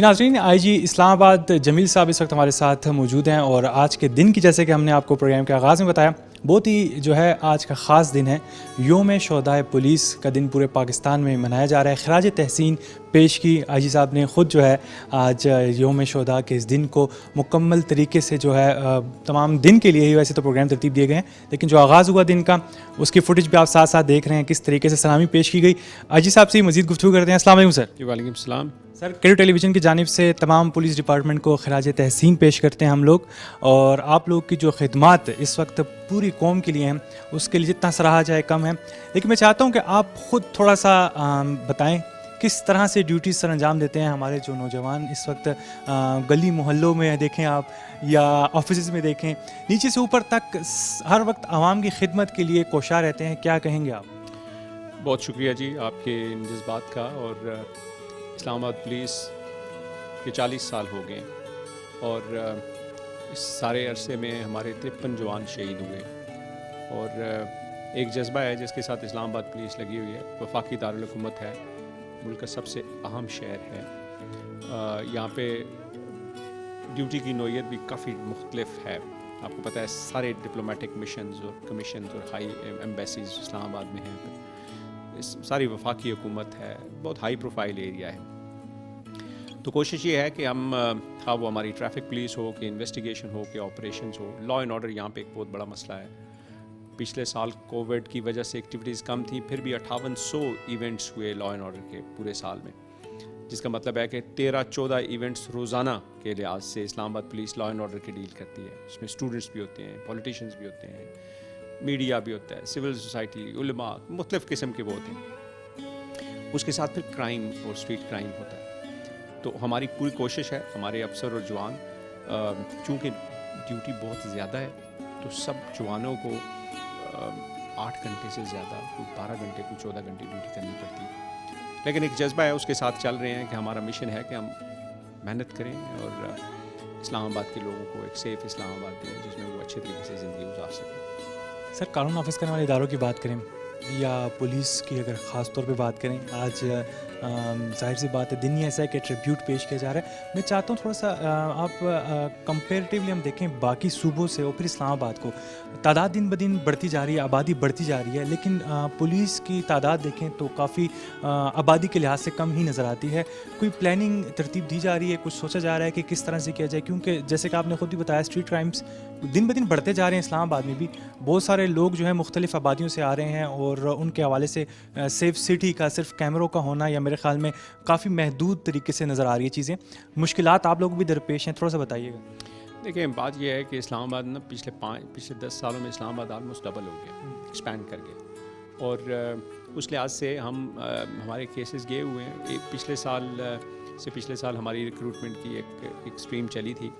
جی ناظرین، آئی جی اسلام آباد جمیل صاحب اس وقت ہمارے ساتھ موجود ہیں، اور آج کے دن کی جیسے کہ ہم نے آپ کو پروگرام کے آغاز میں بتایا، بہت ہی جو ہے آج کا خاص دن ہے، یوم شہدائے پولیس کا دن پورے پاکستان میں منایا جا رہا ہے۔ خراج تحسین پیش کی آئی جی صاحب نے خود جو ہے آج یوم شہداء کے اس دن کو مکمل طریقے سے جو ہے تمام دن کے لیے ہی ویسے تو پروگرام ترتیب دیے گئے ہیں، لیکن جو آغاز ہوا دن کا اس کی فوٹیج بھی آپ ساتھ ساتھ دیکھ رہے ہیں کس طریقے سے سلامی پیش کی گئی۔ آئی جی صاحب سے مزید گفتگو کرتے ہیں۔ السلام علیکم سر۔ جی وعلیکم السلام سر، کیرو ٹیلی ویژن کی جانب سے تمام پولیس ڈپارٹمنٹ کو خراج تحسین پیش کرتے ہیں ہم لوگ، اور آپ لوگ کی جو خدمات اس وقت پوری قوم کے لیے ہیں اس کے لیے جتنا سراہا جائے کم ہے، لیکن میں چاہتا ہوں کہ آپ خود تھوڑا سا بتائیں کس طرح سے ڈیوٹیز سر انجام دیتے ہیں۔ ہمارے جو نوجوان اس وقت گلی محلوں میں دیکھیں آپ یا آفیسز میں دیکھیں، نیچے سے اوپر تک ہر وقت عوام کی خدمت کے لیے کوشاں رہتے ہیں، کیا کہیں گے آپ؟ بہت شکریہ جی آپ کے ان جذبات کا، اور اسلام آباد پولیس کے 40 سال ہو گئے، اور اس سارے عرصے میں ہمارے 53 جوان شہید ہوئے، اور ایک جذبہ ہے جس کے ساتھ اسلام آباد پولیس لگی ہوئی ہے۔ وفاقی دارالحکومت ہے، ملک کا سب سے اہم شہر ہے، یہاں پہ ڈیوٹی کی نوعیت بھی کافی مختلف ہے۔ آپ کو پتہ ہے سارے ڈپلومیٹک مشنز اور کمیشنز اور ہائی ایمبیسیز اسلام آباد میں ہیں، ساری وفاقی حکومت ہے، بہت ہائی پروفائل ایریا ہے۔ تو کوشش یہ ہے کہ ہم ہاں وہ ہماری ٹریفک پولیس ہو کہ انویسٹیگیشن ہو کہ operations who, law and order یہاں پہ ایک بہت بڑا مسئلہ ہے۔ پچھلے سال کووڈ کی وجہ سے ایکٹیویٹیز کم تھیں، پھر بھی 5800 ایونٹس ہوئے لا اینڈ آرڈر کے پورے سال میں، جس کا مطلب ہے کہ 13-14 ایونٹس روزانہ کے لحاظ سے اسلام آباد پولیس لا اینڈ آرڈر کی ڈیل کرتی ہے۔ اس میں اسٹوڈنٹس بھی ہوتے ہیں، پولیٹیشینز بھی ہوتے ہیں، میڈیا بھی ہوتا ہے، سول سوسائٹی، علماء، مختلف قسم کے وہ ہوتے ہیں۔ اس کے ساتھ پھر کرائم اور اسٹریٹ کرائم ہوتا ہے۔ تو ہماری پوری کوشش ہے، ہمارے افسر اور جوان، چونکہ ڈیوٹی بہت زیادہ ہے تو سب جوانوں کو 8 گھنٹے سے زیادہ، کوئی 12 گھنٹے کوئی 14 گھنٹے ڈیوٹی کرنی پڑتی ہے، لیکن ایک جذبہ ہے، اس کے ساتھ چل رہے ہیں کہ ہمارا مشن ہے کہ ہم محنت کریں اور اسلام آباد کے لوگوں کو ایک سیف اسلام آباد دیں جس میں وہ اچھے طریقے سے زندگی گزار سکیں۔ سر، قانون نافذ کرنے والے اداروں کی بات کریں یا پولیس کی اگر خاص طور پہ بات کریں، آج ظاہر سی بات ہے دن ہی ایسا ہے کہ ٹریبیوٹ پیش کیا جا رہا ہے۔ میں چاہتا ہوں تھوڑا سا آپ کمپیریٹیولی ہم دیکھیں باقی صوبوں سے اور پھر اسلام آباد کو، تعداد دن بدن بڑھتی جا رہی ہے، آبادی بڑھتی جا رہی ہے، لیکن پولیس کی تعداد دیکھیں تو کافی آبادی کے لحاظ سے کم ہی نظر آتی ہے۔ کوئی پلاننگ ترتیب دی جا رہی ہے، کچھ سوچا جا رہا ہے کہ کس طرح سے کیا جائے؟ کیونکہ جیسے کہ آپ نے خود بھی بتایا اسٹریٹ کرائمس دن بدن بڑھتے جا رہے ہیں، اسلام آباد میں بھی بہت سارے لوگ جو ہیں مختلف آبادیوں سے آ رہے ہیں، اور ان کے حوالے سے سیف سٹی کا صرف کیمروں کا ہونا یا میرے خیال میں کافی محدود طریقے سے نظر آ رہی ہے چیزیں، مشکلات آپ لوگ بھی درپیش ہیں، تھوڑا سا بتائیے گا۔ دیکھیں بات یہ ہے کہ اسلام آباد نا پچھلے 10 سالوں میں اسلام آباد آلموسٹ ڈبل ہو گیا، ایکسپینڈ کر گیا، اور اس لحاظ سے ہمارے کیسز گئے ہوئے ہیں۔ پچھلے سال ہماری ریکروٹمنٹ کی ایک اسٹریم چلی تھی،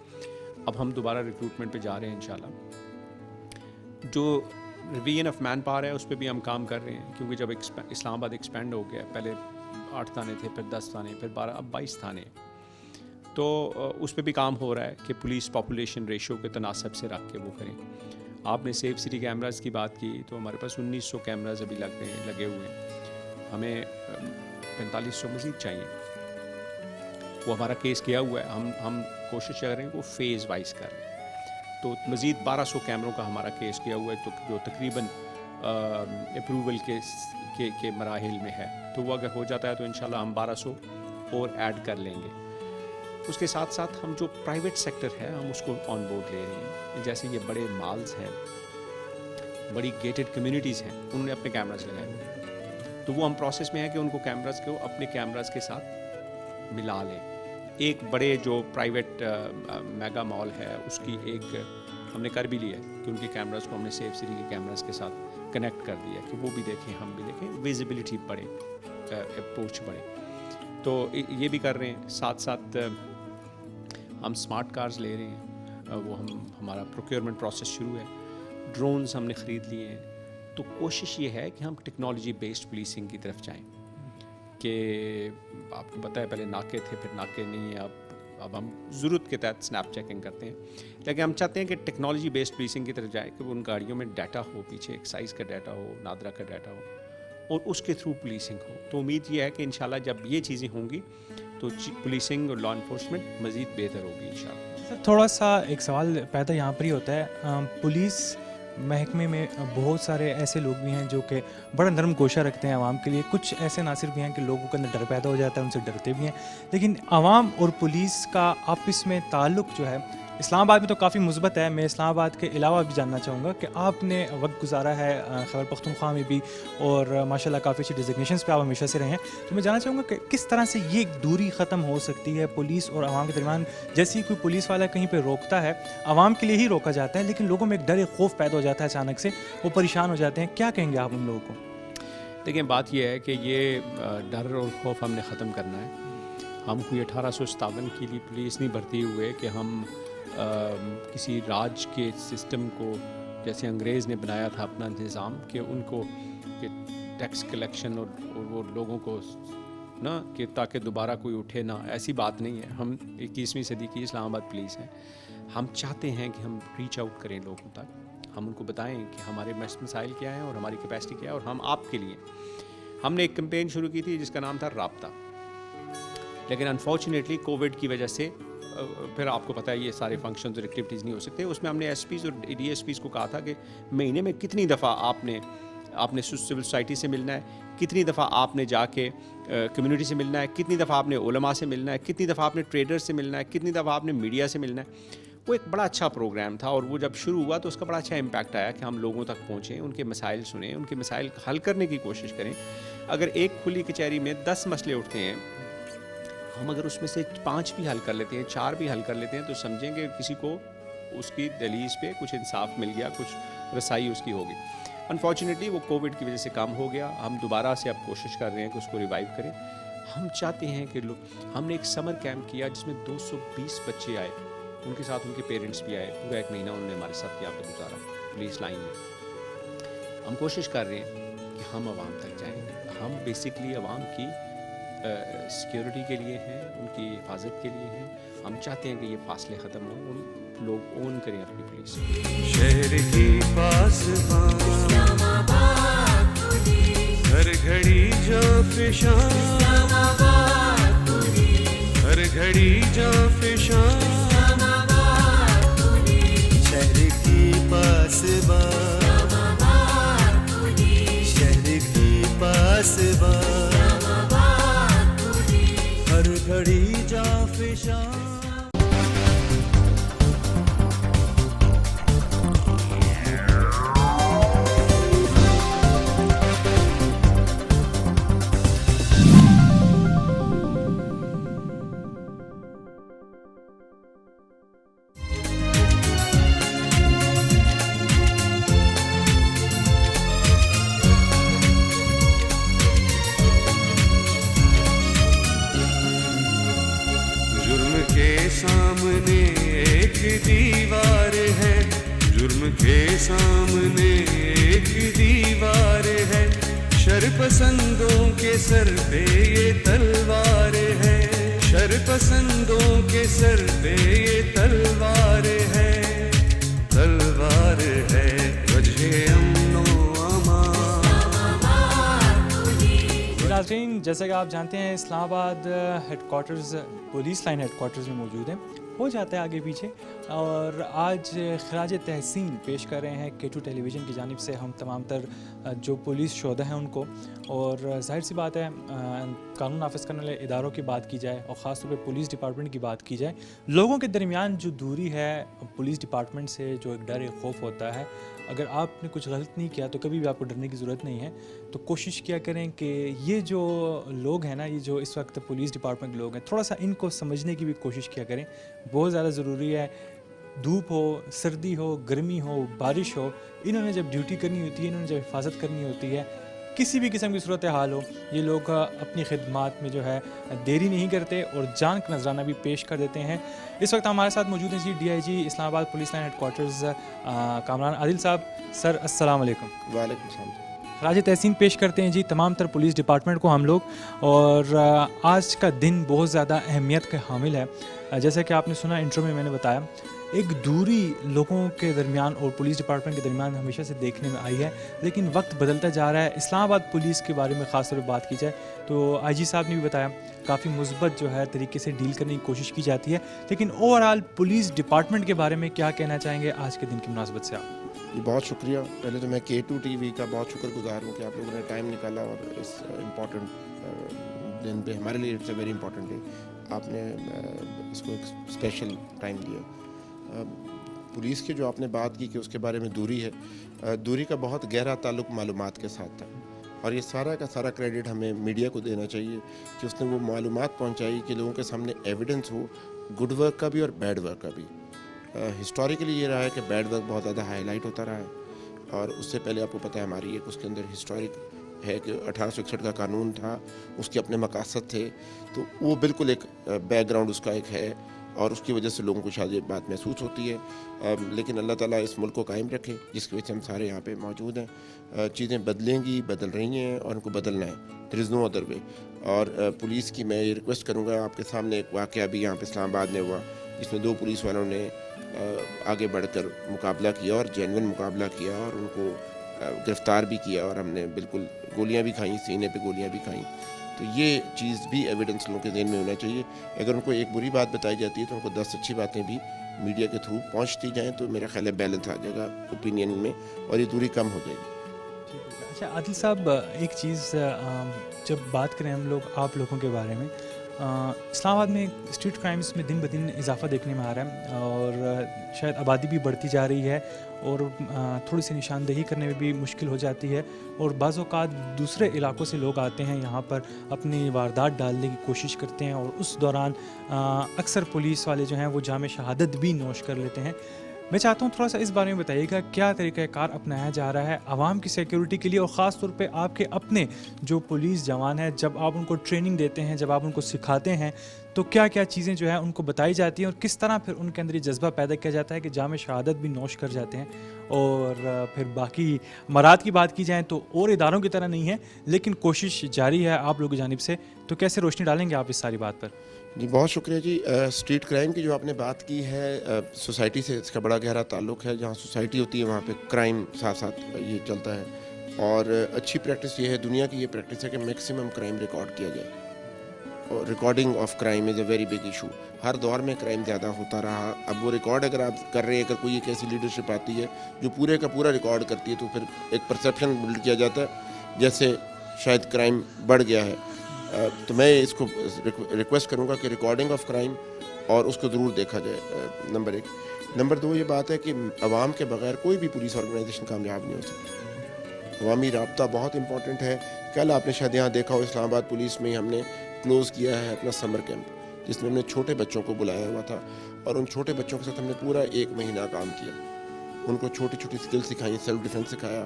اب ہم دوبارہ ریکروٹمنٹ پہ جا رہے ہیں انشاءاللہ۔ جو ریویژن آف مین پاور ہے اس پہ بھی ہم کام کر رہے ہیں، کیونکہ جب اسلام آباد ایکسپینڈ ہو گیا، پہلے 8 تھانے تھے، پھر 10 تھانے، پھر 12، اب 22 تھانے، تو اس پہ بھی کام ہو رہا ہے کہ پولیس پاپولیشن ریشو کے تناسب سے رکھ کے وہ کریں۔ آپ نے سیف سٹی کیمراز کی بات کی تو ہمارے پاس 1900 کیمراز ابھی لگے ہوئے ہیں، ہمیں 4500 مزید چاہیے، وہ ہمارا کیس کیا ہوا ہے، ہم کوشش کر رہے ہیں کہ وہ فیز وائز کر رہے ہیں، تو مزید 1200 کیمروں کا ہمارا کیس کیا ہوا ہے، تو جو تقریباً اپروول کے مراحل میں ہے، تو وہ اگر ہو جاتا ہے تو انشاءاللہ ہم 1200 اور ایڈ کر لیں گے۔ اس کے ساتھ ساتھ ہم جو پرائیویٹ سیکٹر ہے ہم اس کو آن بورڈ لے رہے ہیں، جیسے یہ بڑے مالز ہیں، بڑی گیٹڈ کمیونٹیز ہیں، انہوں نے اپنے کیمراز لگائے ہوئے ہیں، تو وہ ہم پروسیس میں ہے کہ ان کو کیمراز کو اپنے کیمراز کے ساتھ ملا لیں۔ ایک بڑے جو پرائیویٹ میگا مال ہے اس کی ایک ہم نے کر بھی لیا ہے کہ ان کے کیمراز کو ہم نے سیف سٹی کے کیمراز کے ساتھ کنیکٹ کر دیا کہ وہ بھی دیکھیں، ہم بھی دیکھیں، ویزیبلٹی بڑھے، اپروچ بڑھے، تو یہ بھی کر رہے ہیں۔ ساتھ ساتھ ہم اسمارٹ کارز لے رہے ہیں، وہ ہمارا پروکیورمنٹ پروسیس شروع ہے، ڈرونز ہم نے خرید لیے ہیں، تو کوشش یہ ہے کہ ہم ٹیکنالوجی بیسڈ پولیسنگ کی طرف جائیں، کہ آپ کو پتہ ہے پہلے ناکے تھے، پھر ناکے نہیں ہیں، اب ہم ضرورت کے تحت اسنیپ چیکنگ کرتے ہیں، لیکن ہم چاہتے ہیں کہ ٹیکنالوجی بیسڈ پولیسنگ کی طرف جائے، کہ ان گاڑیوں میں ڈیٹا ہو، پیچھے ایکسائز کا ڈیٹا ہو، نادرا کا ڈیٹا ہو، اور اس کے تھرو پولیسنگ ہو۔ تو امید یہ ہے کہ انشاءاللہ جب یہ چیزیں ہوں گی تو پولیسنگ اور لا انفورسمنٹ مزید بہتر ہوگی انشاءاللہ. سر تھوڑا سا ایک سوال پیدا یہاں پر ہی ہوتا ہے، پولیس محکمے میں بہت سارے ایسے لوگ بھی ہیں جو کہ بڑا نرم گوشہ رکھتے ہیں عوام کے لیے، کچھ ایسے عناصر بھی ہیں کہ لوگوں کے اندر ڈر پیدا ہو جاتا ہے، ان سے ڈرتے بھی ہیں، لیکن عوام اور پولیس کا آپس میں تعلق جو ہے اسلام آباد میں تو کافی مثبت ہے. میں اسلام آباد کے علاوہ بھی جاننا چاہوں گا کہ آپ نے وقت گزارا ہے خیبر پختونخوا میں بھی، اور ماشاءاللہ کافی اچھی ڈیزگنیشنز پہ آپ ہمیشہ سے رہے ہیں، تو میں جاننا چاہوں گا کہ کس طرح سے یہ دوری ختم ہو سکتی ہے پولیس اور عوام کے درمیان. جیسے ہی کوئی پولیس والا کہیں پہ روکتا ہے، عوام کے لیے ہی روکا جاتا ہے، لیکن لوگوں میں ایک ڈر ایک خوف پیدا ہو جاتا ہے اچانک سے، وہ پریشان ہو جاتے ہیں. کیا کہیں گے آپ ان لوگوں کو؟ دیکھیں بات یہ ہے کہ یہ ڈر اور خوف ہم نے ختم کرنا ہے. ہم کوئی 1857 کے لیے پولیس نہیں بھرتی ہوئے کہ ہم کسی راج کے سسٹم کو، جیسے انگریز نے بنایا تھا اپنا نظام، کہ ان کو کہ ٹیکس کلیکشن اور وہ لوگوں کو نا کہ تاکہ دوبارہ کوئی اٹھے نہ، ایسی بات نہیں ہے. ہم 21ویں صدی کی اسلام آباد پولیس ہیں. ہم چاہتے ہیں کہ ہم ریچ آؤٹ کریں لوگوں تک، ہم ان کو بتائیں کہ ہمارے مسائل کیا ہیں اور ہماری کیپیسٹی کیا ہے، اور ہم آپ کے لیے. ہم نے ایک کمپین شروع کی تھی جس کا نام تھا رابطہ، لیکن انفارچونیٹلی کووڈ کی وجہ سے پھر آپ کو پتہ ہے یہ سارے فنکشنز اور ایکٹیویٹیز نہیں ہو سکتے. اس میں ہم نے ایس پیز اور ڈی ایس پیز کو کہا تھا کہ مہینے میں کتنی دفعہ آپ نے سول سوسائٹی سے ملنا ہے، کتنی دفعہ آپ نے جا کے کمیونٹی سے ملنا ہے، کتنی دفعہ آپ نے علماء سے ملنا ہے، کتنی دفعہ آپ نے ٹریڈرز سے ملنا ہے، کتنی دفعہ آپ نے میڈیا سے ملنا ہے. وہ ایک بڑا اچھا پروگرام تھا، اور وہ جب شروع ہوا تو اس کا بڑا اچھا امپیکٹ آیا کہ ہم لوگوں تک پہنچیں، ان کے مسائل سنیں، ان کے مسائل حل کرنے کی کوشش کریں. اگر ایک کھلی کچہری میں 10 مسئلے اٹھتے ہیں، ہم اگر اس میں سے 5 بھی حل کر لیتے ہیں، 4 بھی حل کر لیتے ہیں، تو سمجھیں کہ کسی کو اس کی دہلیز پہ کچھ انصاف مل گیا، کچھ رسائی اس کی ہوگی. انفارچونیٹلی وہ کووڈ کی وجہ سے کام ہو گیا. ہم دوبارہ سے اب کوشش کر رہے ہیں کہ اس کو ریوائیو کریں. ہم چاہتے ہیں کہ ہم نے ایک سمر کیمپ کیا جس میں 220 بچے آئے، ان کے ساتھ ان کے پیرنٹس بھی آئے. پورا 1 مہینہ انہوں نے ہمارے ساتھ یہاں پہ گزارا پولیس لائن میں. ہم کوشش کر رہے ہیں کہ ہم عوام تک جائیں. ہم بیسکلی عوام کی سیکیورٹی کے لیے ہیں، ان کی حفاظت کے لیے ہیں. ہم چاہتے ہیں کہ یہ فاصلے ختم ہوں، ان لوگ اون کریں اپنی پولیس. شہر کے پاس ہر گھڑی جاں فشاں، ہر گھڑی جاں فشاں، شہر کے پاس شہر کے پاس ہر گھڑی جاں فشاں. سامنے ایک دیوار ہے، جرم کے سامنے ایک دیوار ہے، شر پسندوں کے سر پہ یہ تلوار ہے، شر پسندوں کے سر پہ یہ تلوار ہے، تلوار ہے وجہ امن و امان. ناظرین، جیسا کہ آپ جانتے ہیں Islamabad headquarters police line headquarters میں موجود ہیں، ہو جاتا ہے آگے پیچھے، اور آج خراج تحسین پیش کر رہے ہیں K2 ٹیلی ویژن کی جانب سے ہم تمام تر جو پولیس شہدا ہیں ان کو. اور ظاہر سی بات ہے قانون نافذ کرنے والے اداروں کی بات کی جائے اور خاص طور پہ پولیس ڈپارٹمنٹ کی بات کی جائے، لوگوں کے درمیان جو دوری ہے پولیس ڈپارٹمنٹ سے، جو ایک ڈر ایک خوف ہوتا ہے، اگر آپ نے کچھ غلط نہیں کیا تو کبھی بھی آپ کو ڈرنے کی ضرورت نہیں ہے. تو کوشش کیا کریں کہ یہ جو لوگ ہیں نا، یہ جو اس وقت پولیس ڈپارٹمنٹ کے لوگ ہیں، تھوڑا سا ان کو سمجھنے کی بھی کوشش کیا کریں. بہت زیادہ ضروری ہے. دھوپ ہو، سردی ہو، گرمی ہو، بارش ہو، انہوں نے جب ڈیوٹی کرنی ہوتی ہے، انہوں نے جب حفاظت کرنی ہوتی ہے، کسی بھی قسم کی صورت حال ہو، یہ لوگ اپنی خدمات میں جو ہے دیری نہیں کرتے اور جان کا نذرانہ بھی پیش کر دیتے ہیں. اس وقت ہمارے ساتھ موجود ہیں DIG Islamabad police line headquarters Kamran Adil صاحب. سر السلام علیکم. وعلیکم السلام. خراج تحسین پیش کرتے ہیں تمام تر پولیس ڈپارٹمنٹ کو ہم لوگ، اور آج کا دن بہت زیادہ اہمیت کا حامل ہے. جیسا کہ آپ نے سنا انٹرو میں نے بتایا ایک دوری لوگوں کے درمیان اور پولیس ڈپارٹمنٹ کے درمیان ہمیشہ سے دیکھنے میں آئی ہے، لیکن وقت بدلتا جا رہا ہے۔ اسلام آباد پولیس کے بارے میں خاص طور پہ بات کی جائے تو آئی جی صاحب نے بھی بتایا کافی مثبت جو ہے طریقے سے ڈیل کرنے کی کوشش کی جاتی ہے، لیکن اوور آل پولیس ڈپارٹمنٹ کے بارے میں کیا کہنا چاہیں گے آج کے دن کی مناسبت سے آپ؟ جی بہت شکریہ۔ پہلے تو میں K2 ٹی وی کا بہت شکر گزار ہوں کہ آپ لوگوں نے ٹائم نکالا اور اس امپورٹنٹ دن پہ ہمارے لیے it's a very important day آپ نے اس کو ایک اسپیشل ٹائم دیا۔ پولیس کی جو آپ نے بات کی کہ اس کے بارے میں دوری ہے، دوری کا بہت گہرا تعلق معلومات کے ساتھ تھا، اور یہ سارا کا سارا کریڈٹ ہمیں میڈیا کو دینا چاہیے کہ اس نے وہ معلومات پہنچائی کہ لوگوں کے سامنے ایویڈنس ہو گڈ ورک کا بھی اور بیڈ ورک کا بھی۔ ہسٹوریکلی یہ رہا ہے کہ بیڈ ورک بہت زیادہ ہائی لائٹ ہوتا رہا ہے، اور اس سے پہلے آپ کو پتہ ہے ہماری ایک اس کے اندر ہسٹورک ہے کہ 1861 کا قانون تھا، اس کے اپنے مقاصد تھے، تو وہ بالکل ایک بیک گراؤنڈ اس کا ایک ہے، اور اس کی وجہ سے لوگوں کو شاید یہ بات محسوس ہوتی ہے، لیکن اللہ تعالیٰ اس ملک کو قائم رکھے جس کی وجہ سے ہم سارے یہاں پہ موجود ہیں۔ چیزیں بدلیں گی، بدل رہی ہیں، اور ان کو بدلنا ہے، دیر از نو ادر وے۔ اور پولیس کی میں یہ ریکویسٹ کروں گا، آپ کے سامنے ایک واقعہ بھی یہاں پہ اسلام آباد میں ہوا جس میں 2 پولیس والوں نے آگے بڑھ کر مقابلہ کیا اور جینوئن مقابلہ کیا، اور ان کو گرفتار بھی کیا، اور ہم نے بالکل گولیاں بھی کھائیں، سینے پہ گولیاں بھی کھائیں۔ تو یہ چیز بھی ایویڈنس لوگوں کے ذہن میں ہونا چاہیے۔ اگر ان کو ایک بری بات بتائی جاتی ہے تو ان کو 10 اچھی باتیں بھی میڈیا کے تھرو پہنچتی جائیں تو میرا خیال ہے بیلنس آ جائے گا اوپینین میں، اور یہ دوری کم ہو جائے گی۔ اچھا عادل صاحب، ایک چیز جب بات کریں ہم لوگ آپ لوگوں کے بارے میں، اسلام آباد میں اسٹریٹ کرائمز میں دن بدن اضافہ دیکھنے میں آ رہا ہے، اور شاید آبادی بھی بڑھتی جا رہی ہے، اور تھوڑی سی نشاندہی کرنے میں بھی مشکل ہو جاتی ہے، اور بعض اوقات دوسرے علاقوں سے لوگ آتے ہیں یہاں پر اپنی واردات ڈالنے کی کوشش کرتے ہیں، اور اس دوران اکثر پولیس والے جو ہیں وہ جام شہادت بھی نوش کر لیتے ہیں۔ میں چاہتا ہوں تھوڑا سا اس بارے میں بتائیے گا کیا طریقہ کار اپنایا جا رہا ہے عوام کی سیکیورٹی کے لیے، اور خاص طور پہ آپ کے اپنے جو پولیس جوان ہیں، جب آپ ان کو ٹریننگ دیتے ہیں، جب آپ ان کو سکھاتے ہیں، تو کیا کیا چیزیں جو ہے ان کو بتائی جاتی ہیں، اور کس طرح پھر ان کے اندر یہ جذبہ پیدا کیا جاتا ہے کہ جام شہادت بھی نوش کر جاتے ہیں؟ اور پھر باقی مراد کی بات کی جائیں تو اور اداروں کی طرح نہیں ہے، لیکن کوشش جاری ہے آپ لوگوں کی جانب سے، تو کیسے روشنی ڈالیں گے آپ اس ساری بات پر؟ جی بہت شکریہ جی۔ اسٹریٹ کرائم کی جو آپ نے بات کی ہے، سوسائٹی سے اس کا بڑا گہرا تعلق ہے۔ جہاں سوسائٹی ہوتی ہے وہاں پہ کرائم ساتھ ساتھ یہ چلتا ہے، اور اچھی پریکٹس یہ ہے، دنیا کی یہ پریکٹس ہے کہ میکسیمم کرائم ریکارڈ کیا جائے، اور recording of crime is a very big issue. ہر دور میں کرائم زیادہ ہوتا رہا، اب وہ ریکارڈ اگر آپ کر رہے ہیں، اگر کوئی ایک ایسی لیڈرشپ آتی ہے جو پورے کا پورا ریکارڈ کرتی ہے، تو پھر ایک پرسیپشن بلڈ کیا جاتا ہے جیسے شاید کرائم بڑھ گیا ہے۔ تو میں اس کو ریکویسٹ کروں گا کہ ریکارڈنگ آف کرائم اور اس کو ضرور دیکھا جائے، نمبر 1۔ نمبر 2 یہ بات ہے کہ عوام کے بغیر کوئی بھی پولیس آرگنائزیشن کامیاب نہیں ہو سکتی۔ عوامی رابطہ بہت امپورٹنٹ ہے۔ کل آپ نے شاید یہاں دیکھا ہو، اسلام آباد پولیس میں ہم نے کلوز کیا ہے اپنا سمر کیمپ، جس میں ہم نے چھوٹے بچوں کو بلایا ہوا تھا، اور ان چھوٹے بچوں کے ساتھ ہم نے پورا 1 مہینہ کام کیا، ان کو چھوٹی چھوٹی اسکل سکھائی، سیلف ڈیفینس سکھایا،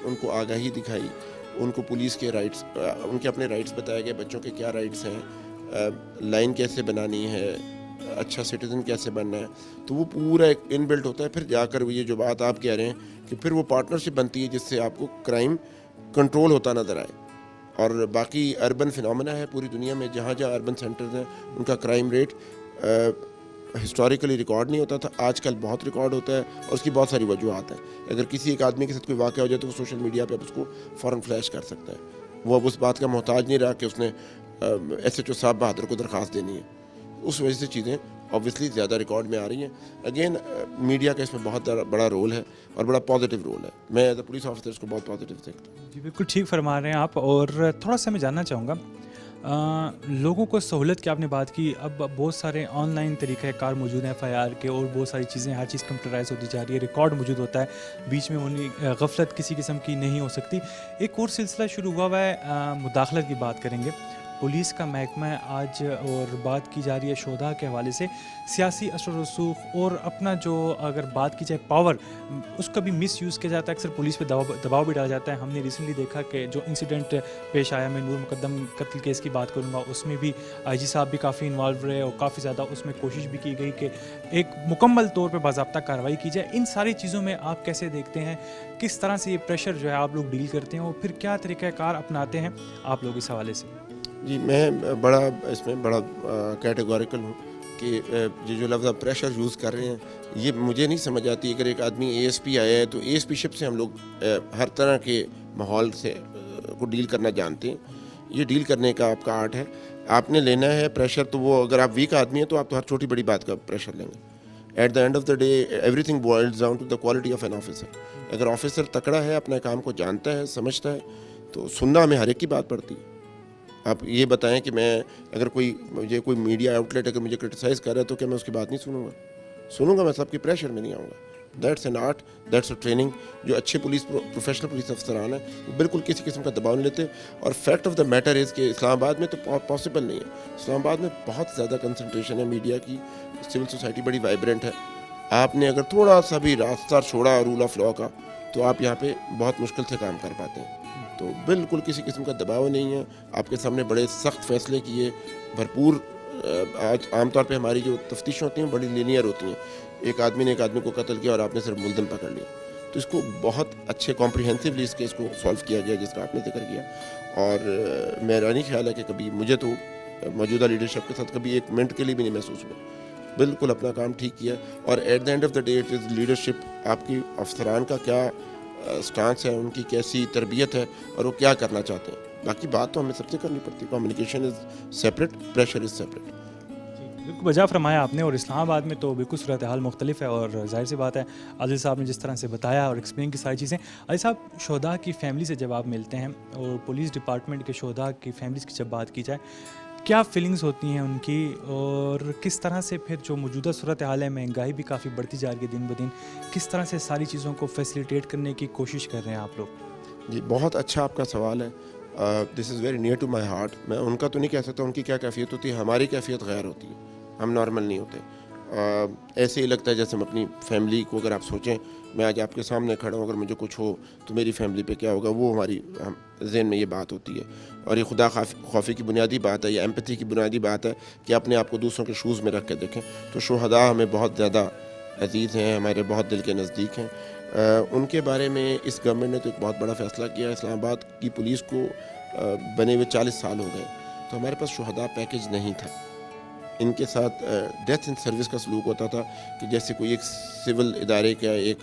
ان کو آگاہی دکھائی، ان کو پولیس کے رائٹس، ان کے اپنے رائٹس بتائے گئے، بچوں کے کیا رائٹس ہیں، لائن کیسے بنانی ہے، اچھا سٹیزن کیسے بننا ہے، تو وہ پورا ایک ان بلٹ ہوتا ہے۔ پھر جا کر یہ جو بات آپ کہہ رہے ہیں کہ پھر وہ پارٹنرشپ بنتی ہے جس سے آپ کو کرائم کنٹرول ہوتا نظر آئے۔ اور باقی اربن فنومینا ہے پوری دنیا میں، جہاں جہاں اربن سینٹرز ہیں ان کا کرائم ریٹ ہسٹوریکلی ریکارڈ نہیں ہوتا تھا، آج کل بہت ریکارڈ ہوتا ہے، اور اس کی بہت ساری وجوہات ہیں۔ اگر کسی ایک آدمی کے ساتھ کوئی واقعہ ہو جائے تو وہ سوشل میڈیا پہ اب اس کو فوراً فلیش کر سکتا ہے، وہ اب اس بات کا محتاج نہیں رہا کہ اس نے SHO صاحب بہادر کو درخواست دینی ہے۔ اس وجہ سے چیزیں اوبویسلی زیادہ ریکارڈ میں آ رہی ہیں۔ اگین میڈیا کا اس میں بہت بڑا رول ہے، اور بڑا پازیٹیو رول ہے۔ میں ایز اے پولیس آفیسر اس کو بہت پازیٹیو دیکھتا ہوں۔ جی بالکل ٹھیک فرما رہے ہیں آپ، اور تھوڑا سا میں جاننا چاہوں گا لوگوں کو سہولت کی آپ نے بات کی، اب بہت سارے آن لائن طریقہ کار موجود ہیں FIR کے، اور بہت ساری چیزیں، ہر چیز کمپیوٹرائز ہوتی جا رہی ہے، ریکارڈ موجود ہوتا ہے، بیچ میں انہیں غفلت کسی قسم کی نہیں ہو سکتی۔ ایک اور سلسلہ شروع ہوا ہے، مداخلت کی بات کریں گے۔ پولیس کا محکمہ آج، اور بات کی جا رہی ہے شہداء کے حوالے سے، سیاسی اثر و رسوخ اور اپنا جو اگر بات کی جائے پاور، اس کا بھی مس یوز کیا جاتا ہے، اکثر پولیس پہ دباؤ بھی ڈالا جاتا ہے۔ ہم نے ریسنٹلی دیکھا کہ جو انسیڈنٹ پیش آیا، میں نور مقدم قتل کیس کی بات کروں گا، اس میں بھی IG صاحب بھی کافی انوالو رہے، اور کافی زیادہ اس میں کوشش بھی کی گئی کہ ایک مکمل طور پہ باضابطہ کارروائی کی جائے۔ ان ساری چیزوں میں آپ کیسے دیکھتے ہیں، کس طرح سے یہ پریشر جو ہے آپ لوگ ڈیل کرتے ہیں، اور پھر کیا طریقہ کار اپناتے ہیں آپ لوگ اس حوالے سے؟ جی میں اس میں بڑا کیٹیگوریکل ہوں کہ یہ جو لفظ پریشر یوز کر رہے ہیں یہ مجھے نہیں سمجھ آتی. اگر ایک آدمی ASP آیا ہے تو ASP شپ سے ہم لوگ ہر طرح کے ماحول سے کو ڈیل کرنا جانتے ہیں. یہ ڈیل کرنے کا آپ کا آرٹ ہے. آپ نے لینا ہے پریشر تو وہ اگر آپ ویک آدمی ہیں تو آپ تو ہر چھوٹی بڑی بات کا پریشر لیں گے. At the end of the day everything boils down to the quality of an officer. اگر آفیسر تکڑا ہے, اپنے کام کو جانتا ہے, سمجھتا ہے, تو سننا ہمیں ہر ایک کی بات پڑتی ہے. آپ یہ بتائیں کہ میں اگر مجھے کوئی میڈیا آؤٹ لیٹ اگر مجھے کرٹیسائز کر رہا ہے تو کیا میں اس کی بات نہیں سنوں گا؟ سنوں گا. میں سب کے پریشر میں نہیں آؤں گا. That's an art, that's a training. جو اچھے پروفیشنل پولیس افسران ہیں وہ بالکل کسی قسم کا دباؤ نہیں لیتے. اور fact of the matter is کہ اسلام آباد میں تو پاسبل نہیں ہے. اسلام آباد میں بہت زیادہ کنسنٹریشن ہے میڈیا کی. سول سوسائٹی بڑی وائبرنٹ ہے. آپ نے اگر تھوڑا سا بھی راستہ چھوڑا رول آف لا کا تو آپ یہاں پہ بہت مشکل سے کام کر پاتے ہیں. تو بالکل کسی قسم کا دباؤ نہیں ہے. آپ کے سامنے بڑے سخت فیصلے کیے, بھرپور. آج عام طور پہ ہماری جو تفتیشیں ہوتی ہیں بڑی لینئر ہوتی ہیں. ایک آدمی نے ایک آدمی کو قتل کیا اور آپ نے صرف ملزم پکڑ لیا, تو اس کو بہت اچھے کمپریہنسولی اس کیس کو سالو کیا گیا جس کا آپ نے ذکر کیا. اور میرا نہیں خیال ہے کہ کبھی مجھے تو موجودہ لیڈرشپ کے ساتھ کبھی ایک منٹ کے لیے بھی نہیں محسوس ہوا. بالکل اپنا کام ٹھیک کیا. اور at the end of the day it is leadership. آپ کی افسران کا کیا سٹانس ہے, ان کی کیسی تربیت ہے اور وہ کیا کرنا چاہتے ہیں. باقی بات تو ہمیں سب سے کرنی پڑتی ہے. Communication is separate, pressure is separate. بالکل بجا فرمایا آپ نے. اور اسلام آباد میں تو بالکل صورتحال مختلف ہے. اور ظاہر سی بات ہے عادل صاحب نے جس طرح سے بتایا اور ایکسپلین کی ساری چیزیں. عادل صاحب, شہداء کی فیملی سے جب آپ ملتے ہیں اور پولیس ڈپارٹمنٹ کے شہداء کی فیملیز کی جب بات کی جائے, کیا فیلنگز ہوتی ہیں ان کی, اور کس طرح سے پھر جو موجودہ صورتحال ہے, مہنگائی بھی کافی بڑھتی جا رہی ہے دن بدن, کس طرح سے ساری چیزوں کو فیسیلیٹیٹ کرنے کی کوشش کر رہے ہیں آپ لوگ؟ جی بہت اچھا آپ کا سوال ہے. This is very near to my heart. میں ان کا تو نہیں کہہ سکتا ان کی کیا کیفیت ہوتی ہے. ہماری کیفیت غیر ہوتی ہے. ہم نارمل نہیں ہوتے. ایسے ہی لگتا ہے جیسے ہم اپنی فیملی کو, اگر آپ سوچیں میں آج آپ کے سامنے کھڑا ہوں, اگر مجھے کچھ ہو تو میری فیملی پہ کیا ہوگا, وہ ہماری ذہن میں یہ بات ہوتی ہے. اور یہ خدا خوفی کی بنیادی بات ہے, یہ ایمپتھی کی بنیادی بات ہے کہ اپنے آپ کو دوسروں کے شوز میں رکھ کے دیکھیں. تو شہداء ہمیں بہت زیادہ عزیز ہیں, ہمارے بہت دل کے نزدیک ہیں. ان کے بارے میں اس گورنمنٹ نے تو ایک بہت بڑا فیصلہ کیا. اسلام آباد کی پولیس کو بنے ہوئے 40 سال ہو گئے, تو ہمارے پاس شہداء پیکج نہیں تھا. ان کے ساتھ ڈیتھ ان سروس کا سلوک ہوتا تھا کہ جیسے کوئی ایک سول ادارے کا ایک